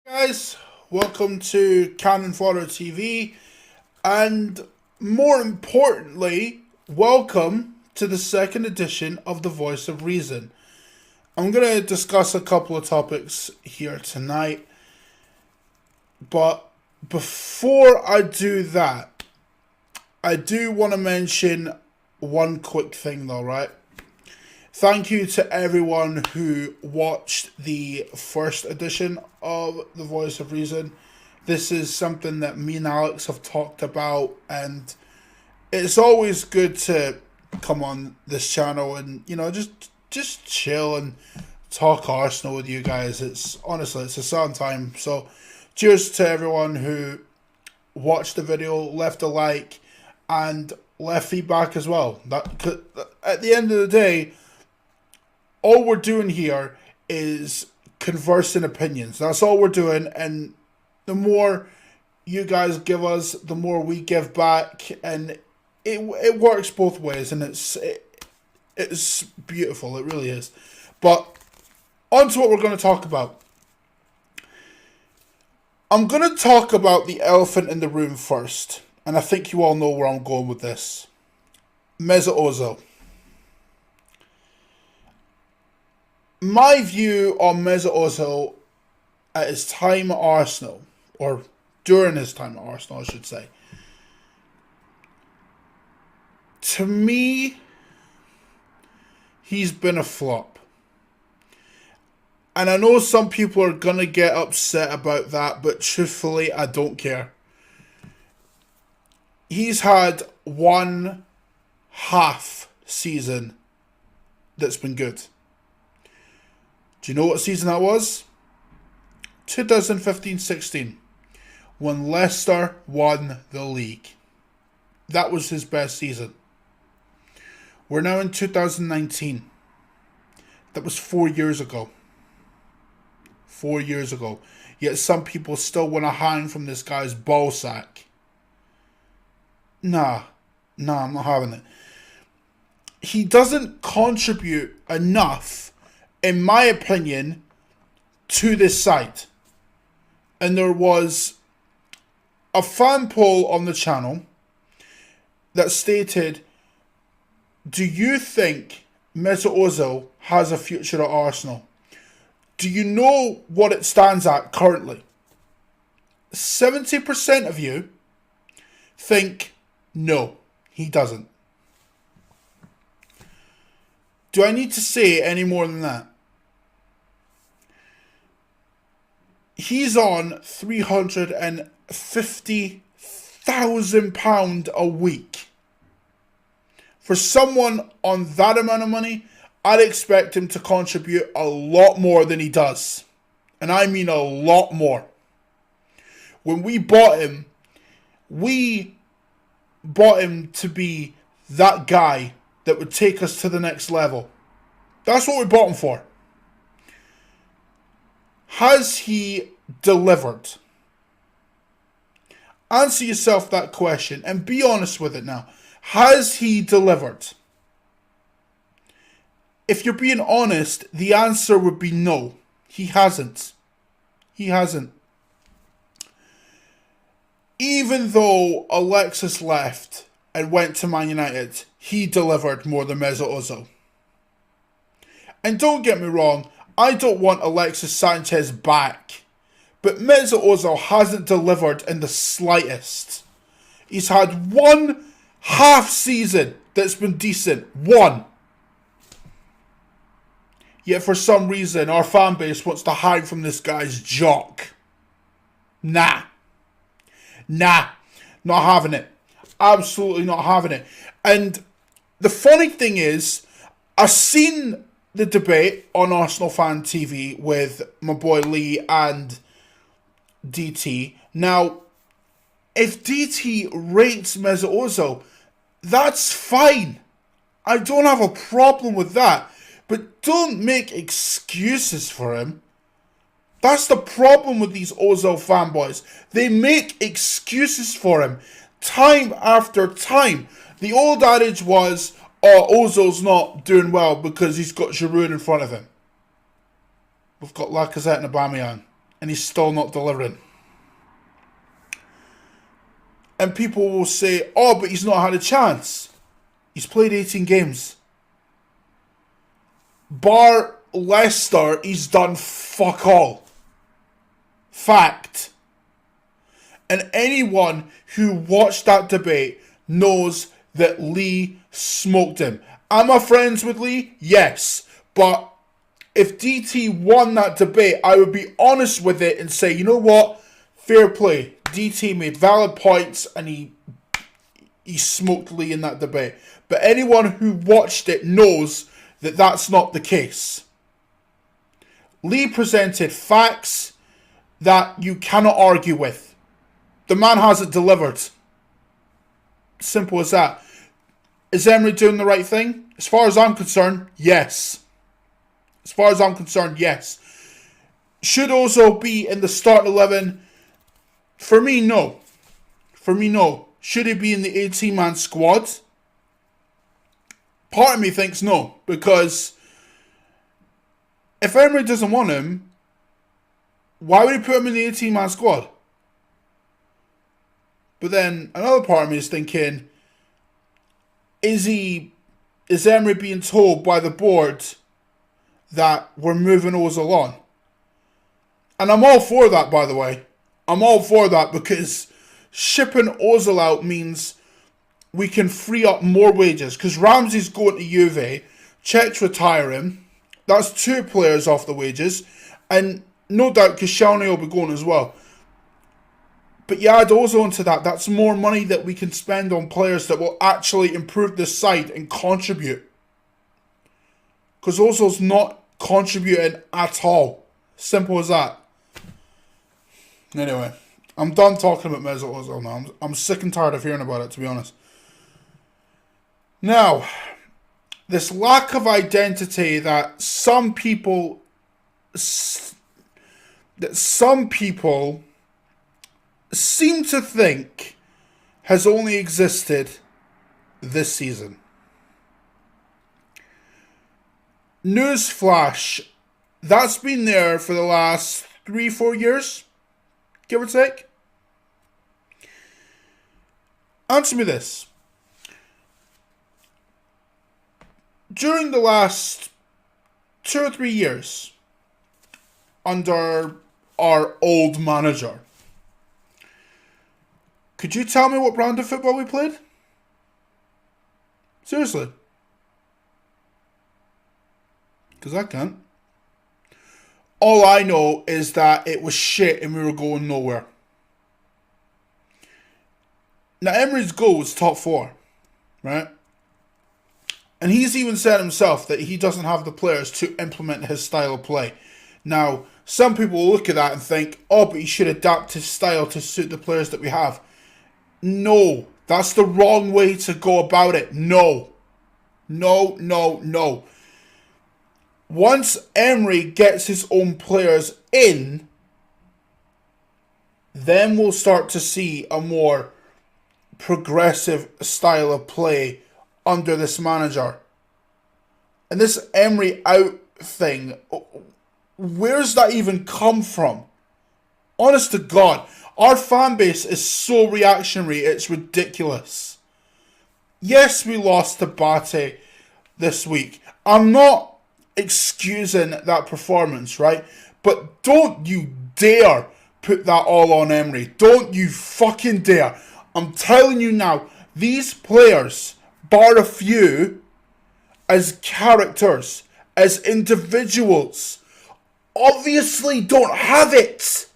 Guys, welcome to Fodder TV, and more importantly, welcome to the second edition of The Voice of Reason. I'm going to discuss a couple of topics here tonight, but before I do that, I do want to mention one quick thing though, right? Thank you to everyone who watched the first edition of The Voice of Reason. This is something that me and Alex have talked about, and it's always good to come on this channel and, just chill and talk Arsenal with you guys. It's a sad time. So cheers to everyone who watched the video, left a like, and left feedback as well. That at the end of the day, all we're doing here is conversing opinions. That's all we're doing, and the more you guys give us, the more we give back, and it works both ways, and it's beautiful. It really is. But on to what we're going to talk about. I'm going to talk about the elephant in the room first, and I think you all know where I'm going with this. Mesut Ozil. My view on Mesut Ozil at his time at Arsenal, or during his time at Arsenal, I should say. To me, he's been a flop. And I know some people are going to get upset about that, but truthfully, I don't care. He's had one half season that's been good. Do you know what season that was? 2015-16, when Leicester won the league. That was his best season. We're now in 2019. That was 4 years ago. 4 years ago. Yet some people still want to hang from this guy's ball sack. Nah, I'm not having it. He doesn't contribute enough, in my opinion, to this site. And there was a fan poll on the channel that stated, do you think Mesut Ozil has a future at Arsenal? Do you know what it stands at currently? 70% of you think no, he doesn't. Do I need to say any more than that? He's on £350,000 a week. For someone on that amount of money, I'd expect him to contribute a lot more than he does. And I mean a lot more. When we bought him to be that guy that would take us to the next level. That's what we bought him for. Has he delivered? Answer yourself that question and be honest with it now. Has he delivered? If you're being honest, the answer would be no. He hasn't. He hasn't. Even though Alexis left and went to Man United, he delivered more than Mesut Ozil. And don't get me wrong, I don't want Alexis Sanchez back. But Mesut Ozil hasn't delivered in the slightest. He's had one half season that's been decent. One. Yet for some reason, our fan base wants to hide from this guy's jock. Nah. Not having it. Absolutely not having it. And the funny thing is, I've seen the debate on Arsenal Fan TV with my boy Lee and DT. Now, if DT rates Mesut Ozil, that's fine. I don't have a problem with that. But don't make excuses for him. That's the problem with these Ozil fanboys. They make excuses for him time after time. The old adage was, oh, Ozil's not doing well because he's got Giroud in front of him. We've got Lacazette and Aubameyang. and he's still not delivering. And people will say, oh, but he's not had a chance. He's played 18 games. Bar Leicester, he's done fuck all. Fact. And anyone who watched that debate knows that Lee smoked him. Am I friends with Lee? Yes. But if DT won that debate, I would be honest with it and say, you know what? Fair play. DT made valid points and he smoked Lee in that debate. But anyone who watched it knows that that's not the case. Lee presented facts that you cannot argue with. The man hasn't delivered. Simple as that. Is Emery doing the right thing? As far as I'm concerned, yes. As far as I'm concerned, yes. Should Ozil be in the starting 11? For me, no. For me, no. Should he be in the 18-man squad? Part of me thinks no. Because if Emery doesn't want him, why would he put him in the 18-man squad? But then another part of me is thinking, is Emery being told by the board that we're moving Ozil on? And I'm all for that, by the way. I'm all for that because shipping Ozil out means we can free up more wages. Because Ramsey's going to Juve, Czech's retiring. That's 2 players off the wages. And no doubt Koscielny will be going as well. But you add Ozil into that, that's more money that we can spend on players that will actually improve the side and contribute. Because Ozil's not contributing at all. Simple as that. Anyway, I'm done talking about Mesut Ozil now. I'm sick and tired of hearing about it, to be honest. Now, this lack of identity that some people seem to think has only existed this season. Newsflash, that's been there for the last 3-4 years, give or take. Answer me this. During the last 2 or 3 years, under our old manager, could you tell me what brand of football we played? Seriously. Because I can't. All I know is that it was shit and we were going nowhere. Now, Emery's goal was top 4, right? And he's even said himself that he doesn't have the players to implement his style of play. Now, some people will look at that and think, oh, but he should adapt his style to suit the players that we have. No, that's the wrong way to go about it. No. Once Emery gets his own players in, then we'll start to see a more progressive style of play under this manager. And this Emery out thing, where's that even come from? Honest to God, our fan base is so reactionary, it's ridiculous. Yes, we lost to Bate this week. I'm not excusing that performance, right? But don't you dare put that all on Emery. Don't you fucking dare. I'm telling you now, these players, bar a few, as characters, as individuals, obviously don't have it.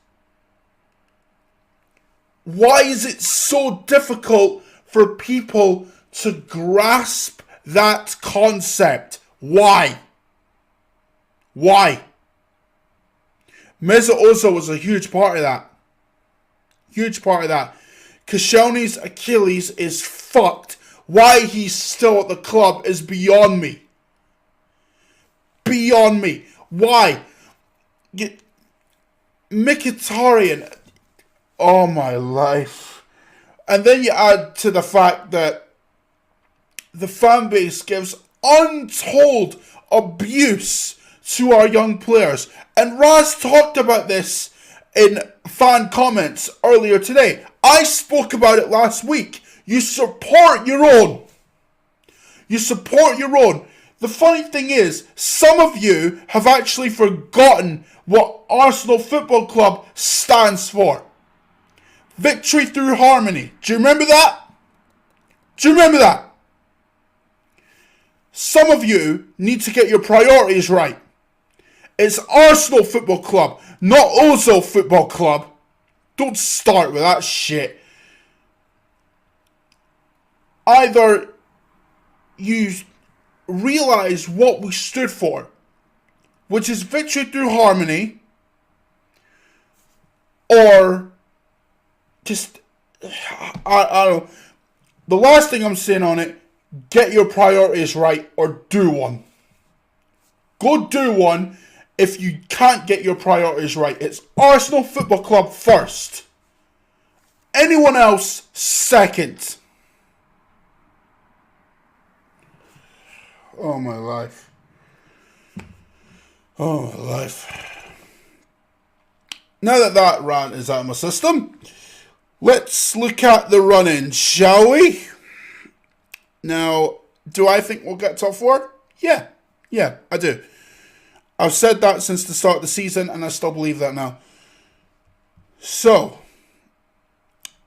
Why is it so difficult for people to grasp that concept? Why? Mesut Ozil was a huge part of that. Koscielny's Achilles is fucked. Why he's still at the club is beyond me. Why? Mkhitaryan. Oh my life. And then you add to the fact that the fan base gives untold abuse to our young players. And Raz talked about this in fan comments earlier today. I spoke about it last week. You support your own. You support your own. The funny thing is, some of you have actually forgotten what Arsenal Football Club stands for. Victory through harmony. Do you remember that? Do you remember that? Some of you need to get your priorities right. It's Arsenal Football Club, not Ozil Football Club. Don't start with that shit. Either you realise what we stood for, which is victory through harmony, or just, I don't know. The last thing I'm saying on it, get your priorities right or do one. Go do one if you can't get your priorities right. It's Arsenal Football Club first. Anyone else second. Oh, my life. Oh, my life. Now that that rant is out of my system, let's look at the run-in, shall we? Now, do I think we'll get top four? Yeah, I do. I've said that since the start of the season, and I still believe that now. So,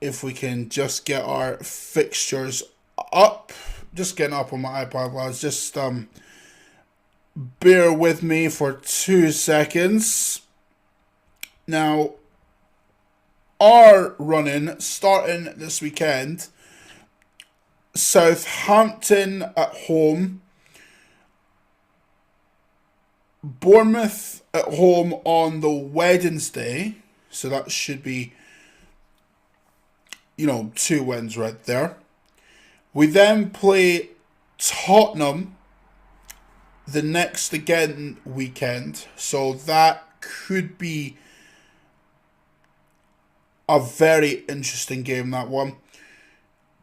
if we can just get our fixtures up. Just getting up on my iPad, lads. Just bear with me for 2 seconds. Now, our run-in starting this weekend. Southampton at home. Bournemouth at home on the Wednesday. So that should be, 2 wins right there. We then play Tottenham the next again weekend. So that could be a very interesting game, that one.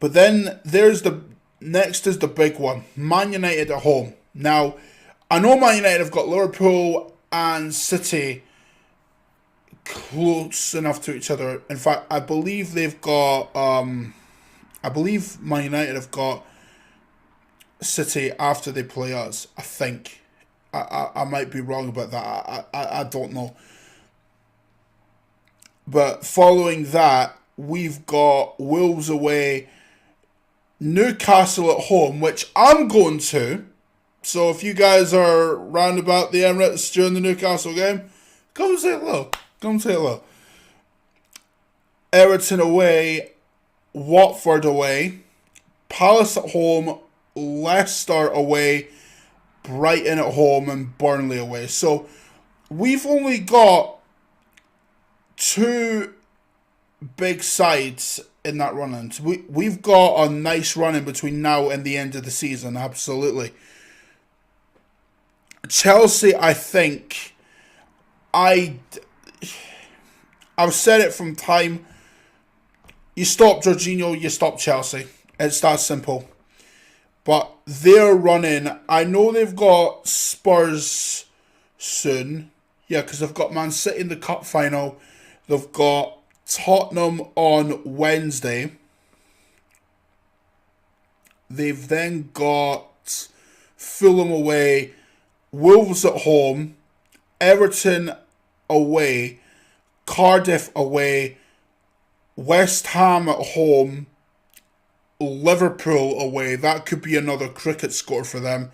But then there's the next is the big one. Man United at home. Now, I know Man United have got Liverpool and City close enough to each other. In fact, I believe they've got I believe Man United have got City after they play us, I think. I might be wrong about that. I don't know. But following that, we've got Wolves away, Newcastle at home, which I'm going to. So if you guys are round about the Emirates during the Newcastle game, come and say hello. Come and say hello. Everton away, Watford away, Palace at home, Leicester away, Brighton at home, and Burnley away. So we've only got 2 big sides in that run-in. So we've got a nice run-in between now and the end of the season, absolutely. Chelsea, I think, I've said it from time. You stop Jorginho, you stop Chelsea. It's that simple. But they're running. I know they've got Spurs soon. Yeah, because they've got Man City in the cup final. They've got Tottenham on Wednesday. They've then got Fulham away, Wolves at home, Everton away, Cardiff away, West Ham at home, Liverpool away. That could be another cricket score for them.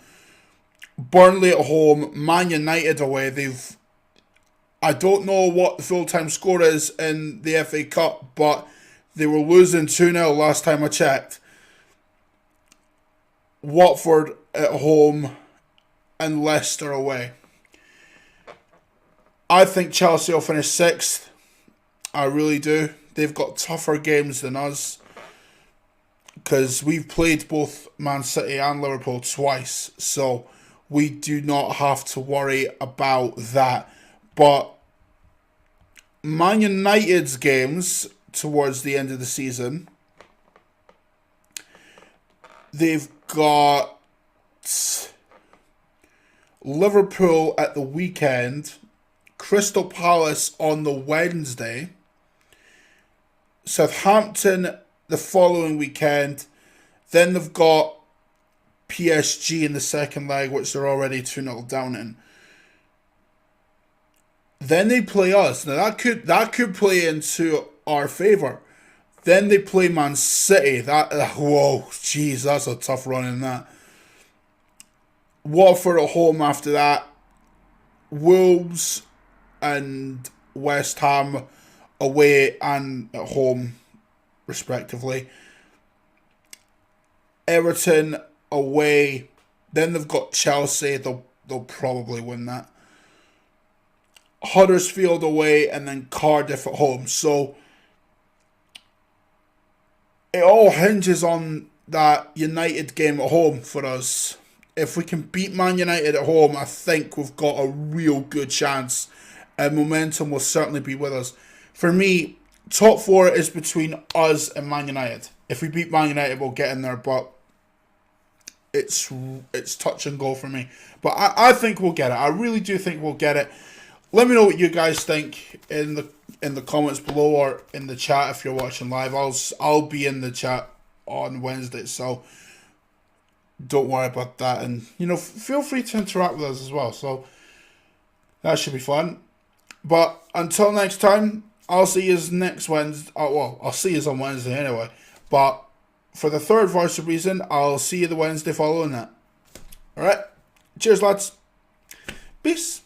Burnley at home, Man United away. I don't know what the full-time score is in the FA Cup, but they were losing 2-0 last time I checked. Watford at home and Leicester away. I think Chelsea will finish 6th. I really do. They've got tougher games than us because we've played both Man City and Liverpool twice, so we do not have to worry about that. But Man United's games towards the end of the season, they've got Liverpool at the weekend, Crystal Palace on the Wednesday, Southampton the following weekend, then they've got PSG in the second leg, which they're already 2-0 down in. Then they play us. Now that could play into our favour. Then they play Man City. Whoa, jeez, that's a tough run in that. Watford at home after that. Wolves and West Ham away and at home, respectively. Everton away. Then they've got Chelsea. They'll probably win that. Huddersfield away, and then Cardiff at home. So it all hinges on that United game at home for us. If we can beat Man United at home, I think we've got a real good chance, and momentum will certainly be with us. For me, top four is between us and Man United. If we beat Man United, we'll get in there, but it's touch and go for me. But I think we'll get it. I really do think we'll get it. Let me know what you guys think in the comments below or in the chat if you're watching live. I'll be in the chat on Wednesday, so don't worry about that. And feel free to interact with us as well. So that should be fun. But until next time, I'll see you next Wednesday. Well, I'll see you on Wednesday anyway. But for the third Voice of Reason, I'll see you the Wednesday following that. Alright. Cheers, lads. Peace.